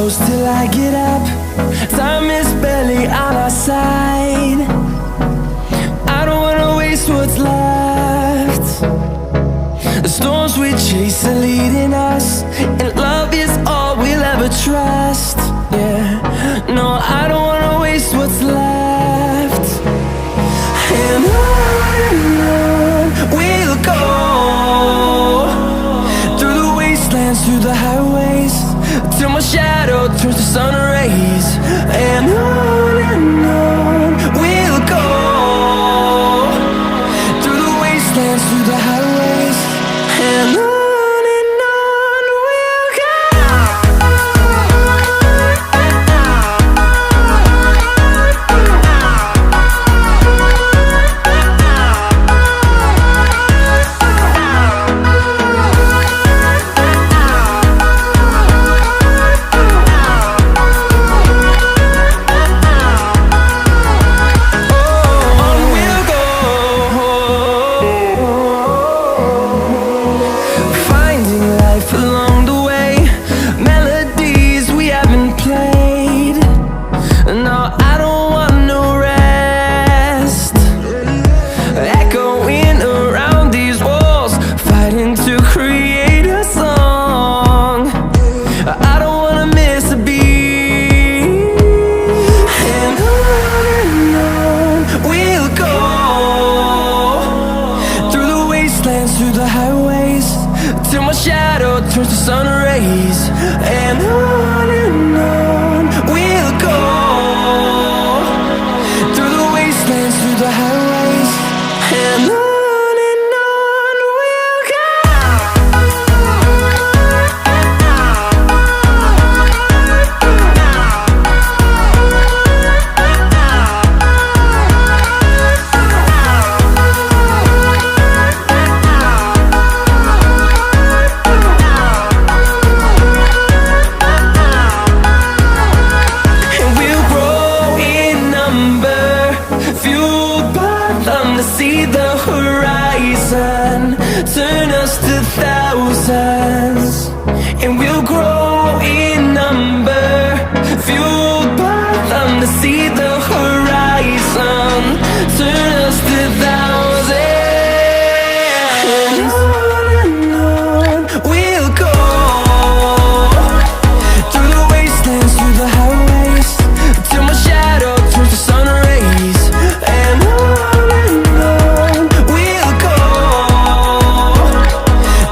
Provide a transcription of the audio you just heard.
close till I get up. Time is barely on our side. I don't wanna waste what's left. The storms we chase are leading us, and love is all we'll ever trust. Yeah, no, I don't wanna waste what's left. And on we'll go, through the wastelands, through the highways, till my shadow turns to sun rays. And on we'll go, through the wastelands, through the highways, and on we'll go. Through the highways, till my shadow turns to sun rays. And on we'll go, through the wastelands, through the highways, and on we'll go. See the horizon, turn us to thousands, and we'll